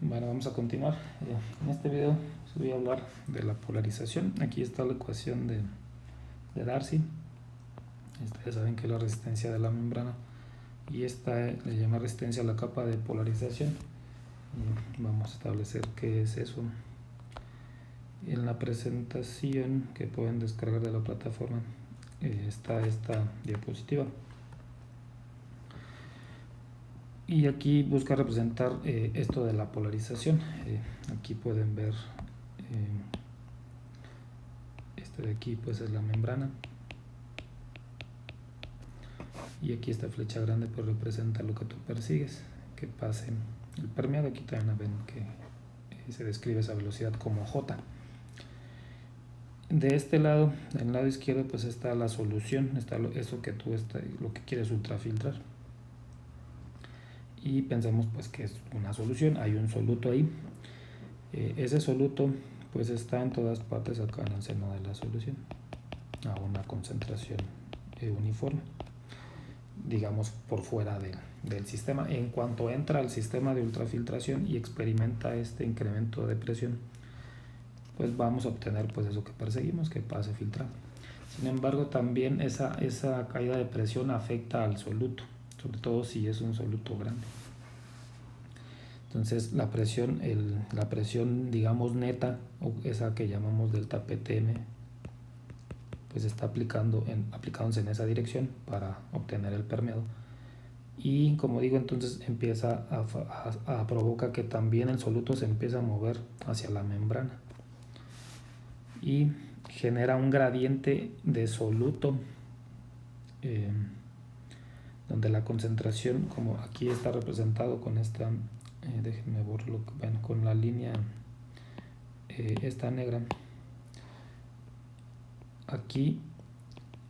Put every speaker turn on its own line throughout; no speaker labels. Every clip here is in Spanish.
Bueno, vamos a continuar. En este video voy a hablar de la polarización. Aquí está la ecuación de Darcy. Ya saben que es la resistencia de la membrana. Y esta le llama resistencia a la capa de polarización. Y vamos a establecer qué es eso. En la presentación que pueden descargar de la plataforma está esta diapositiva. Y aquí busca representar esto de la polarización. Aquí pueden ver este de aquí, pues es la membrana. Y aquí esta flecha grande pues representa lo que tú persigues, que pase el permeado. Aquí también ven que se describe esa velocidad como J. De este lado, del lado izquierdo, pues está la solución, está eso que tú lo que quieres ultrafiltrar. Y pensemos pues que es una solución, hay un soluto ahí. Ese soluto pues está en todas partes acá en el seno de la solución, a una concentración uniforme, digamos por fuera del sistema. En cuanto entra al sistema de ultrafiltración y experimenta este incremento de presión, pues vamos a obtener pues eso que perseguimos, que pase filtrado. Sin embargo, también esa caída de presión afecta al soluto, sobre todo si es un soluto grande. Entonces la presión digamos neta, o esa que llamamos delta PTM, pues está aplicándose en esa dirección para obtener el permeado. Y como digo, entonces empieza a provoca que también el soluto se empieza a mover hacia la membrana y genera un gradiente de soluto donde la concentración, como aquí está representado con esta déjenme borrarlo, bueno, con la línea esta negra, aquí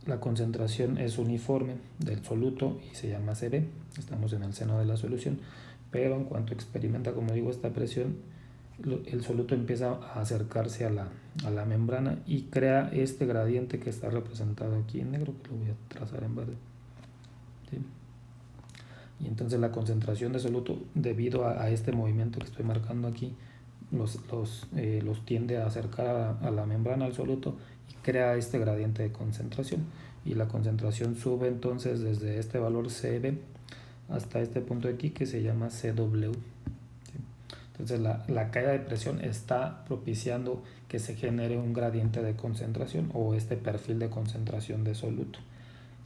la concentración es uniforme del soluto y se llama CB. Estamos en el seno de la solución, pero en cuanto experimenta, como digo, esta presión, el soluto empieza a acercarse a la membrana y crea este gradiente que está representado aquí en negro, que lo voy a trazar en verde. ¿Sí? Y entonces la concentración de soluto, debido a este movimiento que estoy marcando aquí, los tiende a acercar a la membrana, al soluto, y crea este gradiente de concentración. Y la concentración sube entonces desde este valor CB hasta este punto de aquí que se llama CW. Entonces la caída de presión está propiciando que se genere un gradiente de concentración o este perfil de concentración de soluto.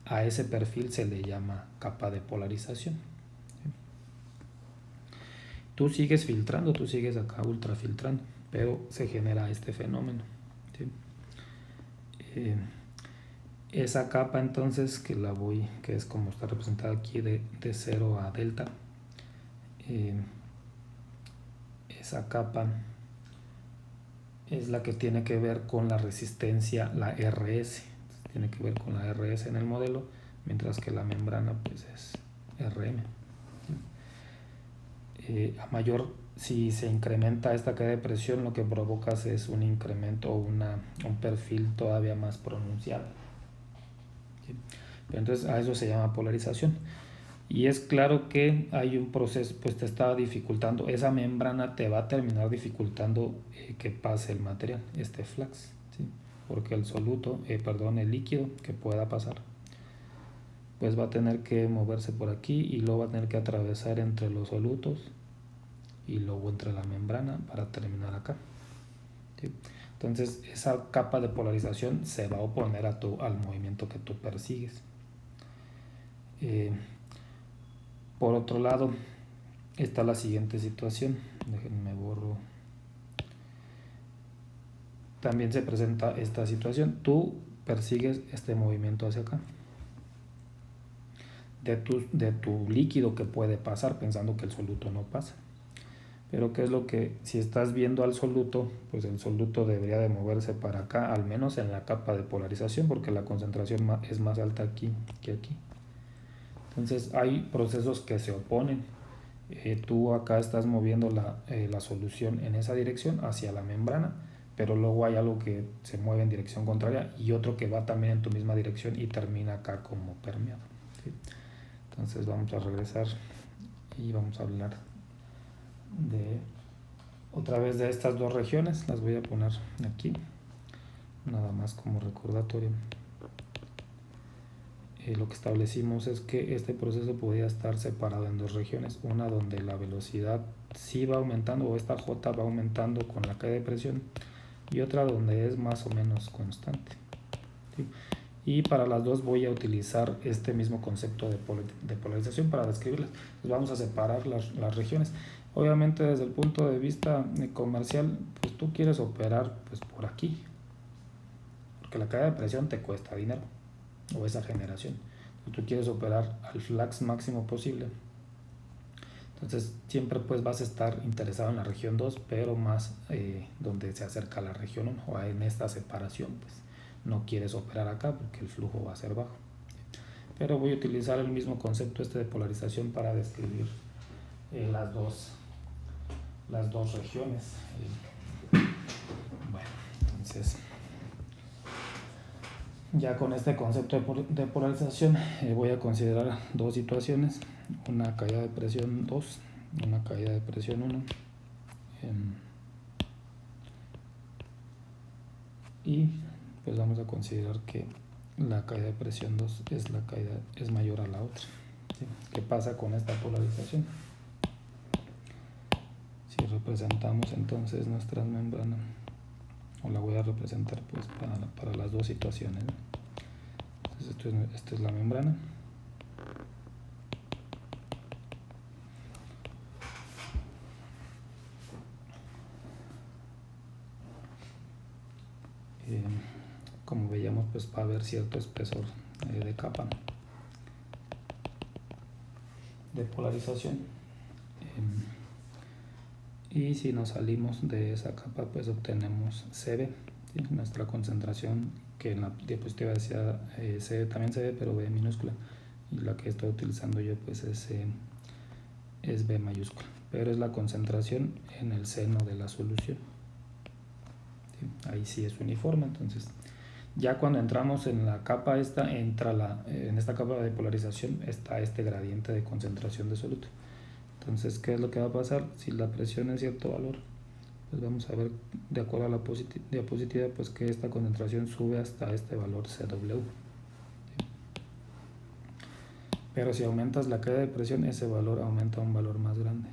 A ese perfil se le llama capa de polarización. Tú sigues filtrando, tú sigues acá ultrafiltrando, pero se genera este fenómeno. ¿Sí? Esa capa entonces que es como está representada aquí de 0 a delta, esa capa es la que tiene que ver con la resistencia, la RS, tiene que ver con la RS en el modelo, mientras que la membrana pues es RM. A mayor, si se incrementa esta caída de presión, lo que provocas es un incremento o un perfil todavía más pronunciado. ¿Sí? Pero entonces a eso se llama polarización. Y es claro que hay un proceso, pues te está dificultando, esa membrana te va a terminar dificultando que pase el material, este flux, ¿sí? Porque el soluto, el líquido que pueda pasar, pues va a tener que moverse por aquí y luego va a tener que atravesar entre los solutos y luego entre la membrana para terminar acá. ¿Sí? Entonces esa capa de polarización se va a oponer al movimiento que tú persigues. Por otro lado, está la siguiente situación. Déjenme borro. También se presenta esta situación. Tú persigues este movimiento hacia acá de tu líquido que puede pasar, pensando que el soluto no pasa. Pero qué es lo que, si estás viendo al soluto, pues el soluto debería de moverse para acá, al menos en la capa de polarización, porque la concentración es más alta aquí que aquí. Entonces hay procesos que se oponen. Tú acá estás moviendo la solución en esa dirección hacia la membrana, pero luego hay algo que se mueve en dirección contraria y otro que va también en tu misma dirección y termina acá como permeado. ¿Sí? Entonces vamos a regresar y vamos a hablar de otra vez de estas dos regiones, las voy a poner aquí, nada más como recordatorio. Lo que establecimos es que este proceso podía estar separado en dos regiones, una donde la velocidad sí va aumentando, o esta J va aumentando con la caída de presión, y otra donde es más o menos constante, ¿sí? Y para las dos voy a utilizar este mismo concepto de polarización para describirlas. Entonces vamos a separar las regiones. Obviamente desde el punto de vista comercial, pues tú quieres operar pues por aquí, porque la caída de presión te cuesta dinero, o esa generación. Tú quieres operar al flux máximo posible. Entonces siempre pues vas a estar interesado en la región 2, pero más donde se acerca a la región 1, o en esta separación, pues no quieres operar acá porque el flujo va a ser bajo. Pero voy a utilizar el mismo concepto de polarización para describir las dos regiones. Bueno, entonces ya con este concepto de polarización voy a considerar dos situaciones, una caída de presión 2, una caída de presión 1, y pues vamos a considerar que la caída de presión 2 es mayor a la otra, ¿sí? ¿Qué pasa con esta polarización? Si representamos entonces nuestra membrana, o la voy a representar pues para las dos situaciones, ¿no? Entonces esta es la membrana. Como veíamos, pues va a haber cierto espesor de capa de polarización, y si nos salimos de esa capa pues obtenemos CB, ¿sí? Nuestra concentración, que en la diapositiva decía C, también CB, pero B minúscula, y la que estoy utilizando yo pues es B mayúscula, pero es la concentración en el seno de la solución, ¿sí? Ahí sí es uniforme. Entonces ya cuando entramos en la capa esta, en esta capa de polarización está este gradiente de concentración de soluto. Entonces, ¿qué es lo que va a pasar? Si la presión es cierto valor, pues vamos a ver, de acuerdo a la diapositiva, pues que esta concentración sube hasta este valor CW. Pero si aumentas la caída de presión, ese valor aumenta a un valor más grande,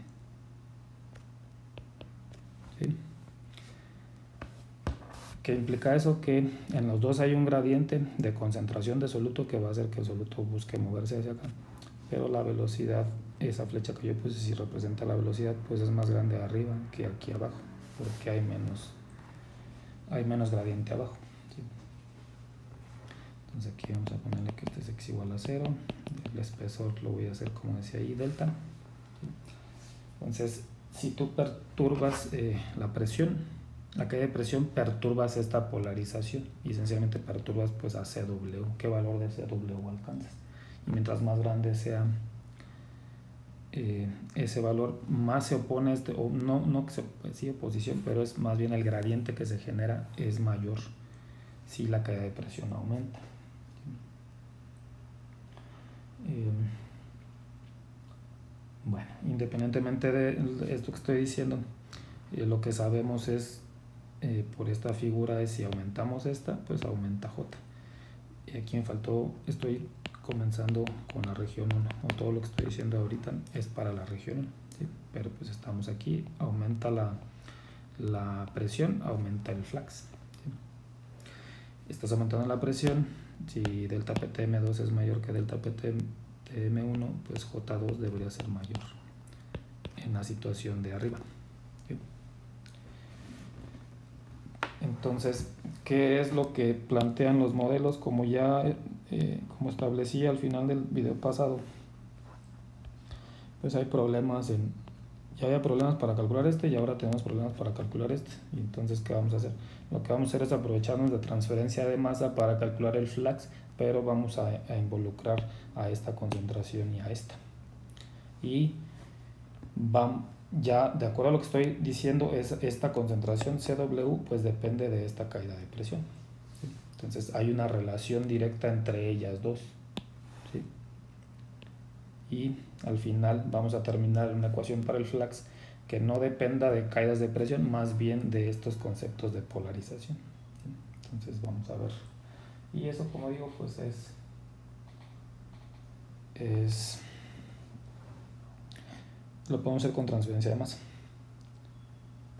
¿sí? ¿Qué implica eso? Que en los dos hay un gradiente de concentración de soluto que va a hacer que el soluto busque moverse hacia acá, pero la velocidad, esa flecha que yo puse, si representa la velocidad, pues es más grande arriba que aquí abajo, porque hay menos gradiente abajo, ¿sí? Entonces aquí vamos a ponerle que este es x igual a 0, el espesor lo voy a hacer como decía ahí, delta, ¿sí? Entonces si tú perturbas la presión, la caída de presión, perturbas esta polarización y esencialmente perturbas pues a CW, qué valor de CW alcanzas, y mientras más grande sea ese valor, más se opone o no que sí oposición, pero es más bien el gradiente que se genera es mayor si la caída de presión aumenta. Bueno, independientemente de esto que estoy diciendo, lo que sabemos es por esta figura es si aumentamos esta, pues aumenta J. Y aquí me faltó, estoy comenzando con la región 1, o todo lo que estoy diciendo ahorita es para la región 1, ¿sí? Pero pues estamos aquí, aumenta la presión, aumenta el flux, ¿sí? Estás aumentando la presión, si delta PTM2 es mayor que delta PTM1, pues J2 debería ser mayor en la situación de arriba, ¿sí? Entonces, ¿qué es lo que plantean los modelos? Como ya como establecí al final del video pasado, pues hay problemas ya había problemas para calcular este y ahora tenemos problemas para calcular este. Y entonces, ¿qué vamos a hacer? Lo que vamos a hacer es aprovecharnos de transferencia de masa para calcular el flux, pero vamos a involucrar a esta concentración y a esta. Y ya de acuerdo a lo que estoy diciendo, esta concentración CW pues depende de esta caída de presión, ¿sí? Entonces hay una relación directa entre ellas dos, ¿sí? Y al final vamos a terminar una ecuación para el flux que no dependa de caídas de presión, más bien de estos conceptos de polarización. Entonces vamos a ver. Y eso, como digo, pues lo podemos hacer con transferencia de masa,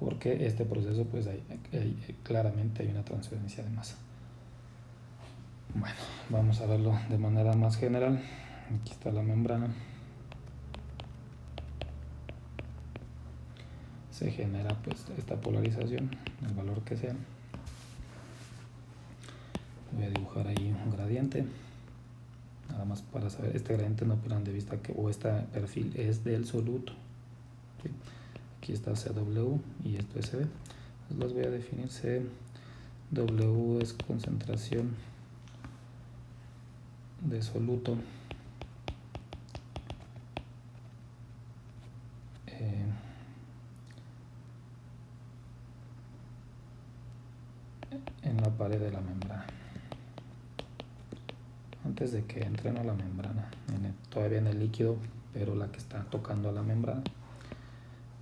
porque este proceso pues claramente hay una transferencia de masa. Bueno, vamos a verlo de manera más general. Aquí está la membrana. Se genera pues esta polarización, el valor que sea. Voy a dibujar ahí un gradiente, nada más para saber. Este gradiente no pierdan de vista que este perfil es del soluto. ¿Sí? Aquí está CW y esto es CB. Entonces los voy a definir. CW es concentración de soluto en la pared de la membrana, antes de que entren a la membrana, todavía en el líquido, pero la que está tocando a la membrana.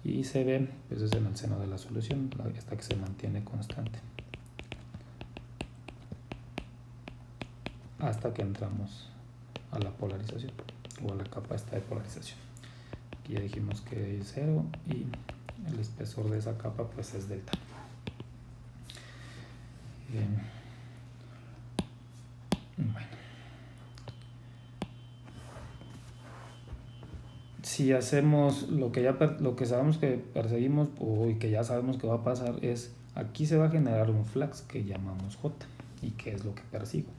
Y CB pues es en el seno de la solución, esta que se mantiene constante hasta que entramos a la polarización o a la capa esta de polarización. Aquí ya dijimos que es 0 y el espesor de esa capa pues es delta. Bueno, si hacemos lo que sabemos que perseguimos y que ya sabemos que va a pasar, es aquí se va a generar un flux que llamamos J, y que es lo que persigo.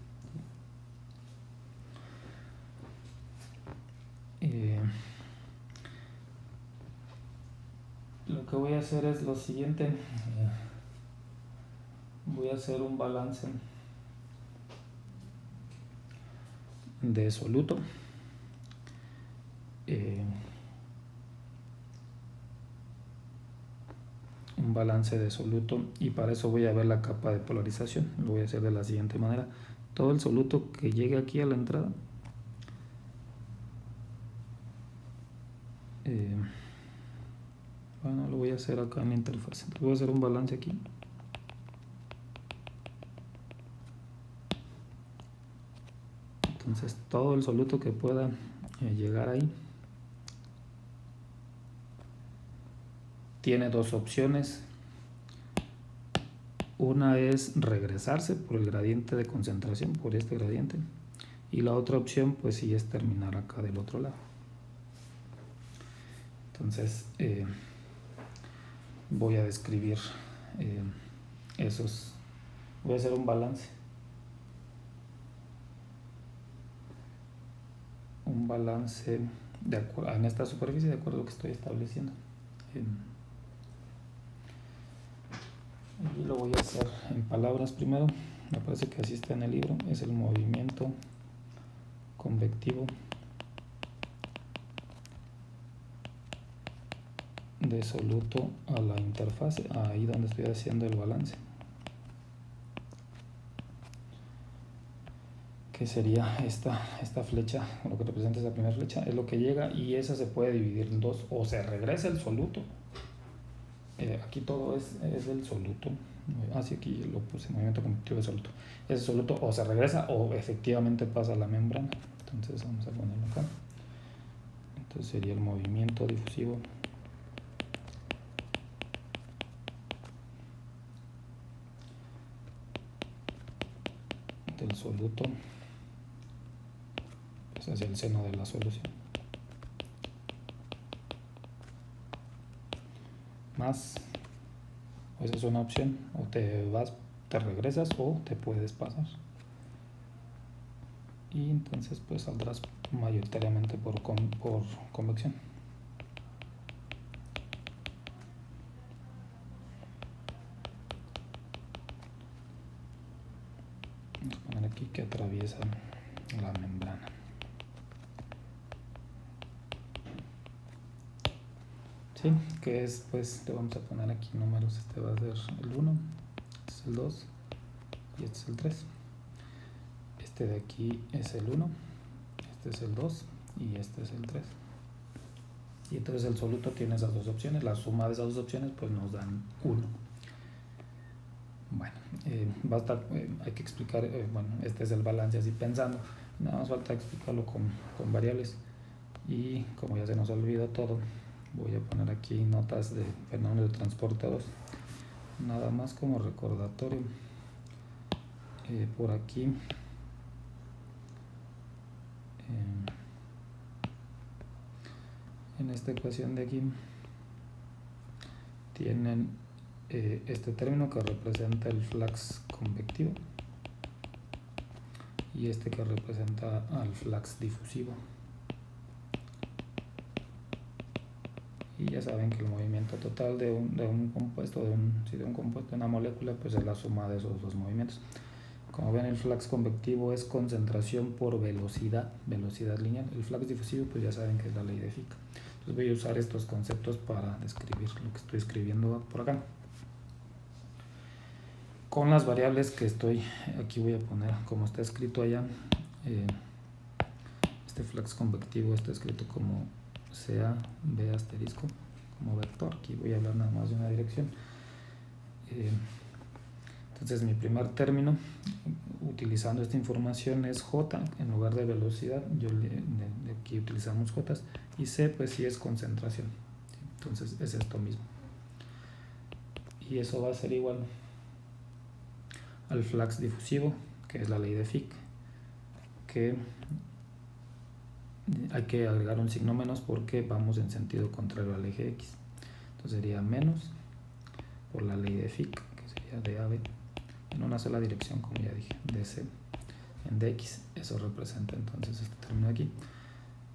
Lo que voy a hacer es lo siguiente. Voy a hacer un balance de soluto. Un balance de soluto, y para eso voy a ver la capa de polarización. Lo voy a hacer de la siguiente manera. Todo el soluto que llegue aquí a la entrada, bueno, lo voy a hacer acá en la interfaz. Entonces voy a hacer un balance aquí. Entonces todo el soluto que pueda llegar ahí tiene dos opciones. Una es regresarse por el gradiente de concentración, por este gradiente, y la otra opción pues sí es terminar acá del otro lado. Entonces voy a describir voy a hacer un balance de acuerdo en esta superficie, de acuerdo a lo que estoy estableciendo. Y lo voy a hacer en palabras primero. Me parece que así está en el libro. Es el movimiento convectivo de soluto a la interfase, ahí donde estoy haciendo el balance, que sería esta flecha, lo que representa esa primera flecha, es lo que llega, y esa se puede dividir en dos: o se regresa el soluto, aquí todo es el soluto, así aquí lo puse, movimiento convectivo de soluto, ese soluto o se regresa o efectivamente pasa a la membrana. Entonces vamos a ponerlo acá. Entonces sería el movimiento difusivo del soluto pues hacia el seno de la solución, más, esa es una opción, o te regresas o te puedes pasar, y entonces pues saldrás mayoritariamente por convección. Vamos a poner aquí que atraviesa la membrana. Sí, que es, pues le vamos a poner aquí números. Este va a ser el 1, este es el 2 y este es el 3. Este de aquí es el 1, este es el 2 y este es el 3. Y entonces el soluto tiene esas dos opciones, la suma de esas dos opciones pues nos dan 1. Bueno, hay que explicar, bueno, este es el balance así pensando, nada más falta explicarlo con variables. Y como ya se nos olvidó todo, voy a poner aquí notas de fenómenos de transporte 2, nada más como recordatorio. Por aquí en esta ecuación de aquí tienen este término que representa el flux convectivo y este que representa al flux difusivo. Y ya saben que el movimiento total de un compuesto, de una molécula, pues es la suma de esos dos movimientos. Como ven, el flux convectivo es concentración por velocidad lineal. El flux difusivo, pues ya saben que es la ley de Fick. Entonces voy a usar estos conceptos para describir lo que estoy escribiendo por acá. Con las variables que aquí voy a poner como está escrito allá. Este flux convectivo está escrito como CA, B asterisco, como vector. Aquí voy a hablar nada más de una dirección. Entonces mi primer término, utilizando esta información, es J en lugar de velocidad. Aquí utilizamos J. Y C pues sí es concentración. Entonces es esto mismo. Y eso va a ser igual al flux difusivo, que es la ley de Fick, que hay que agregar un signo menos porque vamos en sentido contrario al eje X. Entonces sería menos por la ley de Fick, que sería DAB, en una sola dirección, como ya dije, DC en DX. Eso representa entonces este término aquí.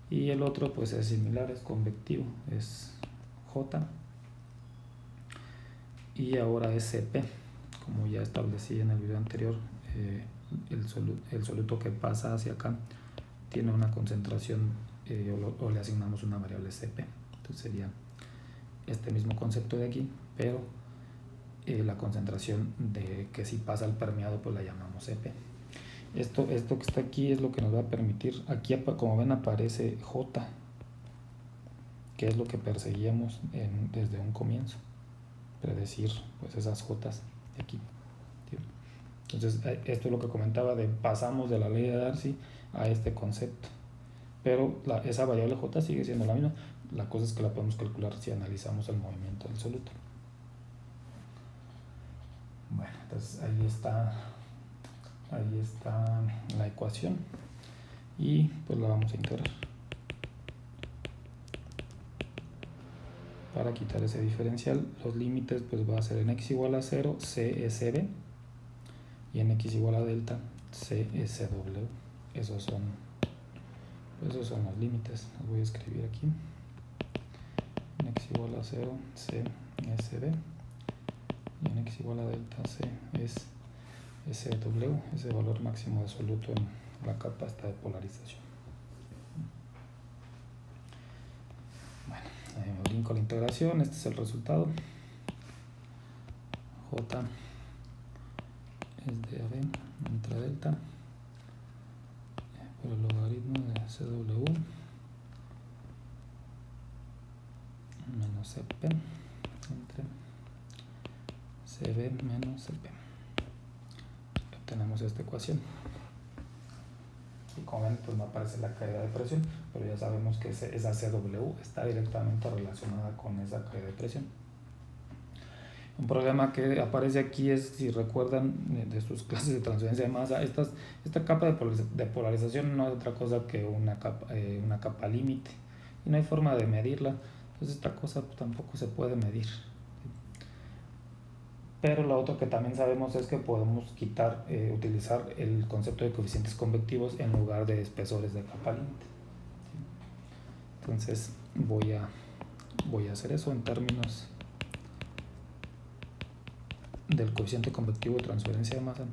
Y el otro pues es similar, es convectivo, es J. Y ahora es CP, como ya establecí en el video anterior. El soluto que pasa hacia acá tiene una concentración o le asignamos una variable CP. Entonces sería este mismo concepto de aquí, pero la concentración de que si pasa al permeado pues la llamamos CP. Esto que está aquí es lo que nos va a permitir, aquí como ven aparece J, que es lo que perseguíamos desde un comienzo, predecir pues esas Jotas de aquí. Entonces esto es lo que comentaba de pasamos de la ley de Darcy a este concepto, pero esa variable J sigue siendo la misma. La cosa es que la podemos calcular si analizamos el movimiento del soluto. Bueno, entonces ahí está la ecuación y pues la vamos a integrar. Para quitar ese diferencial, los límites pues va a ser en x igual a 0, CSB, y en x igual a delta, CSW. Esos son los límites. Los voy a escribir aquí. En x igual a 0, CSB, y en x igual a delta, C es SW, ese valor máximo de soluto en la capa esta de polarización. Bueno, brinco la integración, este es el resultado. J es de AB entre delta por el logaritmo de CW menos CP entre CB menos CP. Obtenemos esta ecuación. Y como ven, pues no aparece la caída de presión, pero ya sabemos que esa CW está directamente relacionada con esa caída de presión. Un problema que aparece aquí es, si recuerdan de sus clases de transferencia de masa, esta capa de polarización no es otra cosa que una capa límite y no hay forma de medirla. Entonces esta cosa tampoco se puede medir. Pero lo otro que también sabemos es que podemos utilizar el concepto de coeficientes convectivos en lugar de espesores de capa límite. Entonces voy a hacer eso en términos del coeficiente convectivo de transferencia de masa.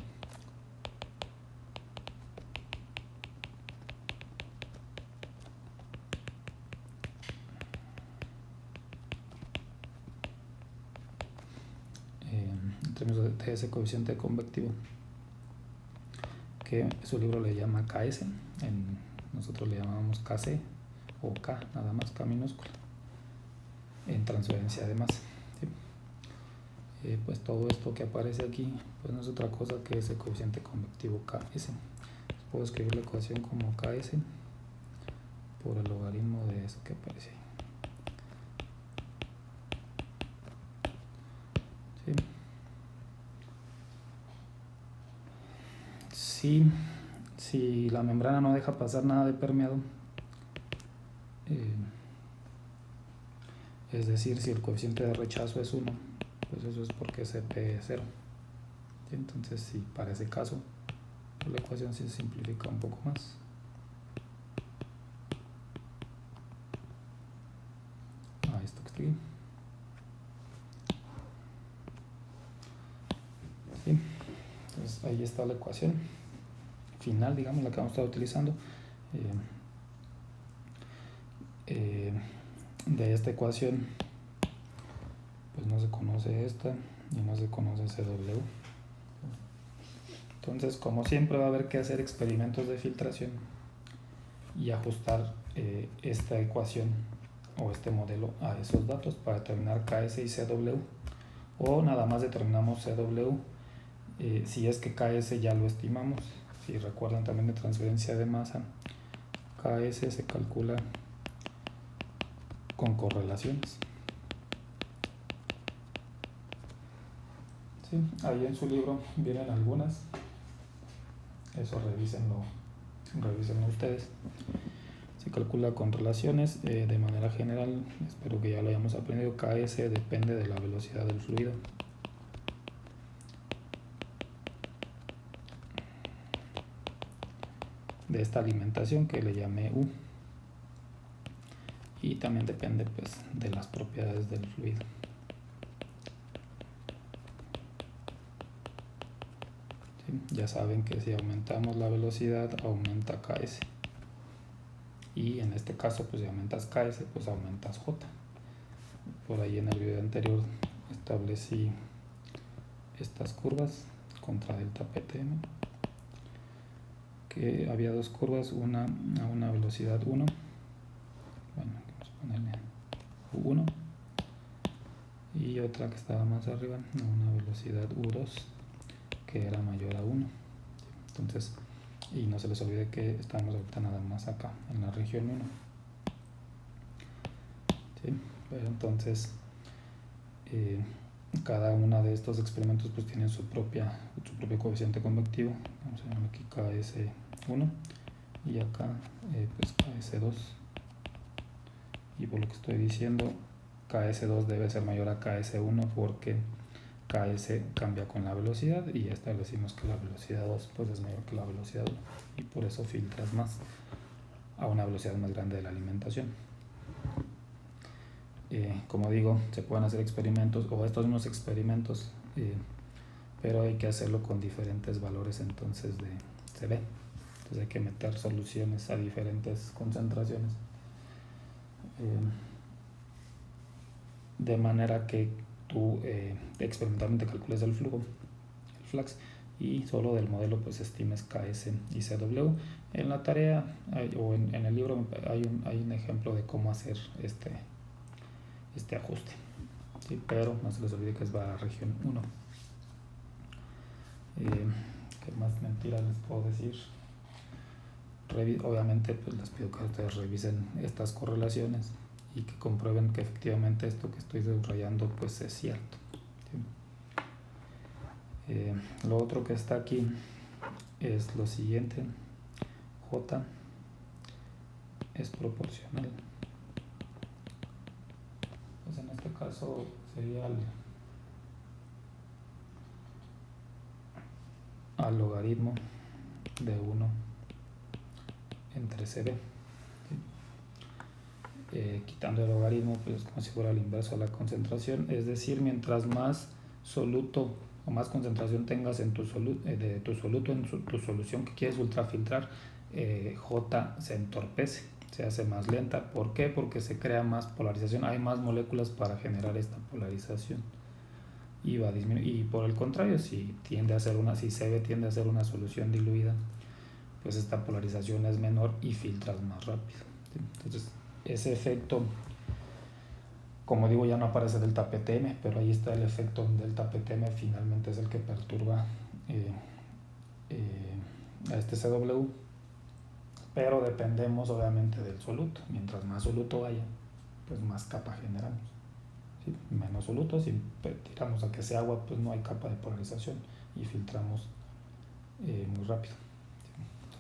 En términos de ese coeficiente convectivo, que su libro le llama KS, nosotros le llamamos KC o K, nada más K minúscula. en transferencia de masa. ¿Sí? Pues todo esto que aparece aquí pues no es otra cosa que ese coeficiente convectivo Ks. Puedo escribir la ecuación como Ks por el logaritmo de eso que aparece ahí. ¿Sí? Si la membrana no deja pasar nada de permeado, es decir, si el coeficiente de rechazo es 1, pues eso es porque Cp es 0. ¿Sí? Entonces, si para ese caso, la ecuación se simplifica un poco más. Esto que estoy. ¿Sí? Entonces, ahí está la ecuación final, digamos, la que vamos a estar utilizando. De esta ecuación pues no se conoce esta y no se conoce CW. Entonces, como siempre, va a haber que hacer experimentos de filtración y ajustar esta ecuación o este modelo a esos datos para determinar Ks y CW, o nada más determinamos CW si es que Ks ya lo estimamos. Si recuerdan también de transferencia de masa, Ks se calcula con correlaciones. ¿Sí? Ahí en su libro vienen algunas, eso revísenlo ustedes. Se calcula con relaciones de manera general, espero que ya lo hayamos aprendido. Ks depende de la velocidad del fluido. De esta alimentación que le llamé U, y también depende pues de las propiedades del fluido. ¿Sí? Ya saben que si aumentamos la velocidad aumenta Ks, y en este caso pues si aumentas Ks pues aumentas J. Por ahí en el video anterior establecí estas curvas contra delta PTM, que había dos curvas, una a una velocidad 1, bueno, vamos a ponerle U1, y otra que estaba más arriba a una velocidad U2 que era mayor a 1. Entonces, y no se les olvide que estamos ahorita nada más acá en la región 1. ¿Sí? Pero entonces cada uno de estos experimentos pues tienen su propio coeficiente convectivo. Vamos a llamar aquí KS1 y acá pues KS2, y por lo que estoy diciendo KS2 debe ser mayor a KS1 porque Ks cambia con la velocidad, y ya establecimos que la velocidad 2 pues es mayor que la velocidad 1, y por eso filtras más a una velocidad más grande de la alimentación. Como digo, se pueden hacer experimentos o estos mismos experimentos, pero hay que hacerlo con diferentes valores entonces de Cb. Entonces hay que meter soluciones a diferentes concentraciones, de manera que tú experimentalmente calcules el flujo, el flux, y solo del modelo pues estimes Ks y Cw. En la tarea o en el libro hay un ejemplo de cómo hacer este ajuste, ¿sí? Pero no se les olvide que es para la región 1. ¿Qué más mentiras les puedo decir? Obviamente pues les pido que ustedes revisen estas correlaciones y que comprueben que efectivamente esto que estoy subrayando pues es cierto, ¿sí? Lo otro que está aquí es lo siguiente: J es proporcional, pues en este caso sería al logaritmo de 1 entre Cb. Quitando el logaritmo pues como si fuera el inverso a la concentración, es decir, mientras más soluto o más concentración tengas en tu soluto, en tu solución que quieres ultrafiltrar, J se entorpece, se hace más lenta. ¿Por qué? Porque se crea más polarización, hay más moléculas para generar esta polarización, y va a disminuir. Y por el contrario, si Cb tiende a ser una solución diluida, pues esta polarización es menor y filtras más rápido. Entonces ese efecto como digo, ya no aparece delta PTM, pero ahí está el efecto delta PTM, finalmente es el que perturba a este CW, pero dependemos obviamente del soluto. Mientras más soluto haya, pues más capa generamos. ¿Sí? Menos soluto, si tiramos a que sea agua, pues no hay capa de polarización y filtramos muy rápido.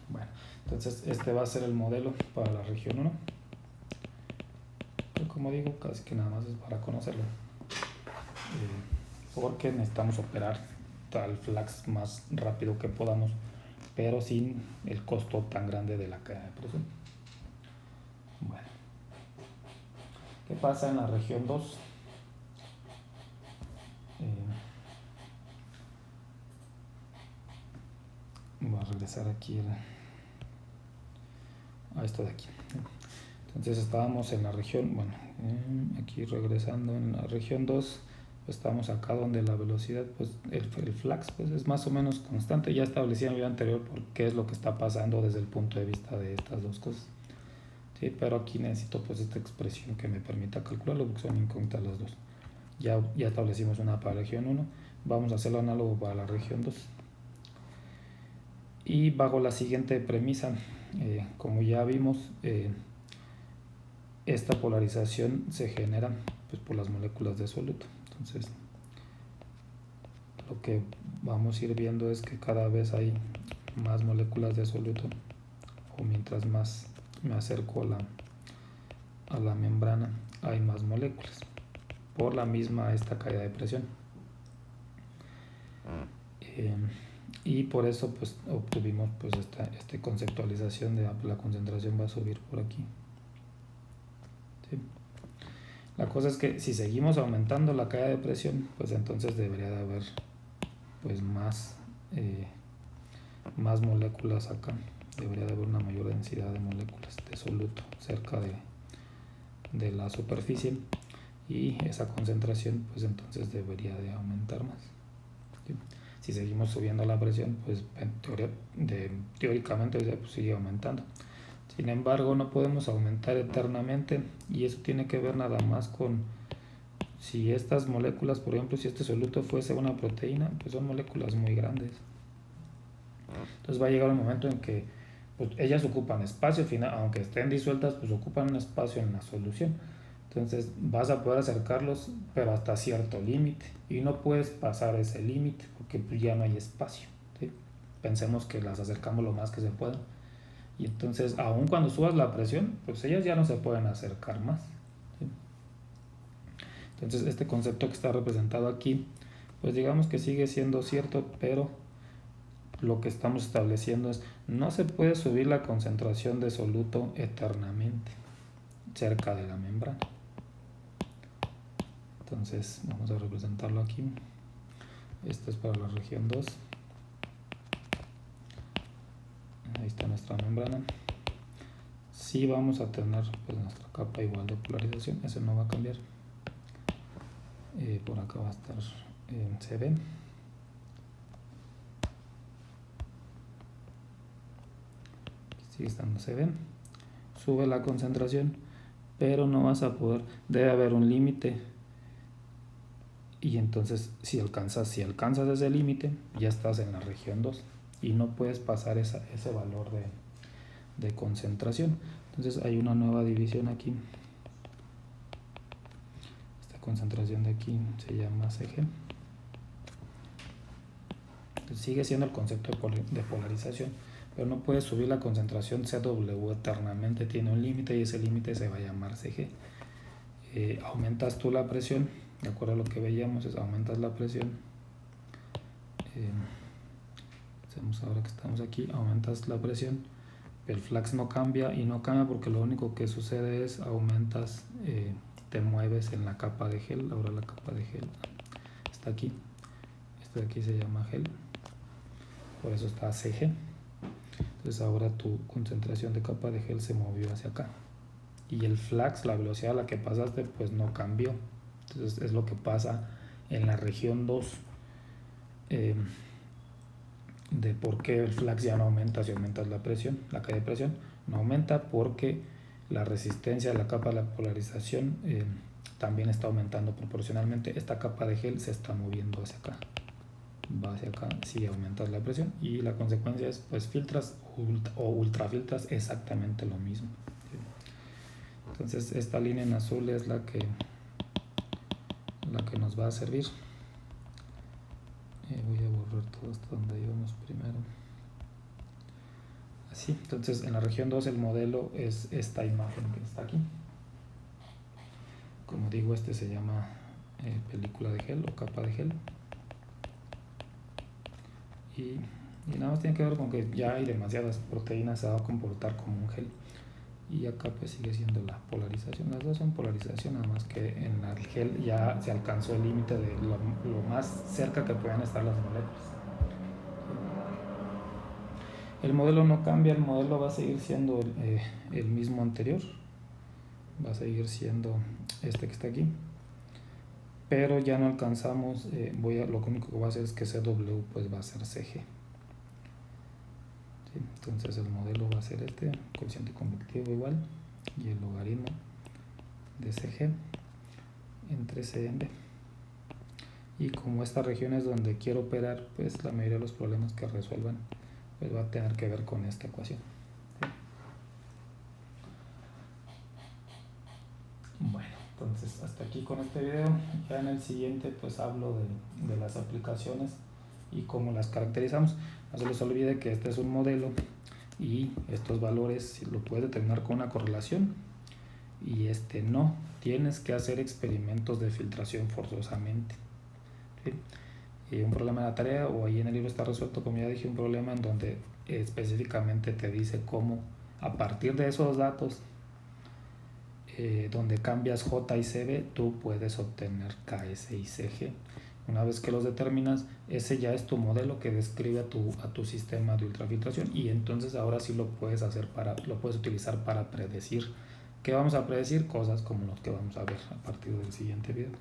Bueno, entonces este va a ser el modelo para la región 1. Pero como digo, casi que nada más es para conocerlo, porque necesitamos operar al flux más rápido que podamos, pero sin el costo tan grande de la caída de presión. Bueno, ¿qué pasa en la región 2? Voy a regresar aquí a esto de aquí. Entonces estábamos en la región, bueno, aquí regresando en la región 2, pues estamos acá donde la velocidad, pues el flux pues es más o menos constante. Ya establecí en el video anterior por qué es lo que está pasando desde el punto de vista de estas dos cosas. Sí, pero aquí necesito pues esta expresión que me permita calcularlo, porque son incógnitas las dos. Ya establecimos una para la región 1, vamos a hacerlo análogo para la región 2. Y bajo la siguiente premisa, como ya vimos, esta polarización se genera pues, por las moléculas de soluto. Entonces, lo que vamos a ir viendo es que cada vez hay más moléculas de soluto, o mientras más me acerco a la membrana, hay más moléculas, por la misma esta caída de presión. Y por eso pues obtuvimos pues esta conceptualización de la concentración va a subir por aquí. ¿Sí? La cosa es que si seguimos aumentando la caída de presión, pues entonces debería de haber pues más moléculas acá. Debería de haber una mayor densidad de moléculas de soluto cerca de la superficie, y esa concentración pues entonces debería de aumentar más. ¿Sí? Si seguimos subiendo la presión, pues teóricamente pues, sigue aumentando. Sin embargo, no podemos aumentar eternamente, y eso tiene que ver nada más con si estas moléculas, por ejemplo, si este soluto fuese una proteína, pues son moléculas muy grandes. Entonces va a llegar un momento en que pues, ellas ocupan espacio, aunque estén disueltas, pues ocupan un espacio en la solución. Entonces vas a poder acercarlos, pero hasta cierto límite, y no puedes pasar ese límite porque pues, ya no hay espacio. ¿Sí? Pensemos que las acercamos lo más que se pueda, y entonces aun cuando subas la presión, pues ellas ya no se pueden acercar más. ¿Sí? Entonces este concepto que está representado aquí, pues digamos que sigue siendo cierto, pero lo que estamos estableciendo es no se puede subir la concentración de soluto eternamente cerca de la membrana. Entonces vamos a representarlo aquí. Esto es para la región 2. Ahí está nuestra membrana. Sí vamos a tener pues, nuestra capa igual de polarización, eso no va a cambiar. Por acá va a estar CB. Sigue estando CB. Sube la concentración, pero no vas a poder, debe haber un límite. Y entonces si alcanzas ese límite, ya estás en la región 2 y no puedes pasar ese valor de concentración. Entonces hay una nueva división aquí. Esta concentración de aquí se llama CG. Entonces sigue siendo el concepto de polarización, pero no puedes subir la concentración CW eternamente, tiene un límite, y ese límite se va a llamar CG. Aumentas tú la presión, de acuerdo a lo que veíamos, aumentas la presión. Hacemos ahora que estamos aquí, aumentas la presión, el flux no cambia, y no cambia porque lo único que sucede es aumentas, te mueves en la capa de gel. Ahora la capa de gel está aquí, esto de aquí se llama gel, por eso está CG. Entonces ahora tu concentración de capa de gel se movió hacia acá, y el flux, la velocidad a la que pasaste, pues no cambió. Entonces es lo que pasa en la región 2, de por qué el flux ya no aumenta si aumentas la presión. La caída de presión no aumenta porque la resistencia a la capa de la polarización también está aumentando proporcionalmente. Esta capa de gel se está moviendo hacia acá, va hacia acá si aumentas la presión, y la consecuencia es pues filtras o ultrafiltras exactamente lo mismo. Entonces esta línea en azul es la que nos va a servir. Voy a borrar todo esto donde íbamos primero. Así, entonces en la región 2 el modelo es esta imagen que está aquí. Como digo, este se llama película de gel o capa de gel. Y nada más tiene que ver con que ya hay demasiadas proteínas, se va a comportar como un gel. Y acá pues sigue siendo la polarización. Las dos son polarización, nada más que en el gel ya se alcanzó el límite de lo más cerca que puedan estar las moléculas. El modelo no cambia, el modelo va a seguir siendo el mismo anterior, va a seguir siendo este que está aquí, pero ya no alcanzamos, lo único que voy a hacer es que CW pues va a ser CG. ¿Sí? Entonces el modelo va a ser este, coeficiente convectivo igual, y el logaritmo de CG entre CM. Y como esta región es donde quiero operar, pues la mayoría de los problemas que resuelvan pues va a tener que ver con esta ecuación. Bueno, entonces hasta aquí con este video. Ya en el siguiente pues hablo de las aplicaciones y cómo las caracterizamos. No se les olvide que este es un modelo y estos valores lo puedes determinar con una correlación y este no. Tienes que hacer experimentos de filtración forzosamente. ¿Sí? Y un problema de la tarea, o ahí en el libro está resuelto, como ya dije, un problema en donde específicamente te dice cómo a partir de esos datos donde cambias J y CB, tú puedes obtener KS y CG. Una vez que los determinas, ese ya es tu modelo que describe a tu sistema de ultrafiltración, y entonces ahora sí lo puedes utilizar para predecir. ¿Qué vamos a predecir? Cosas como los que vamos a ver a partir del siguiente video.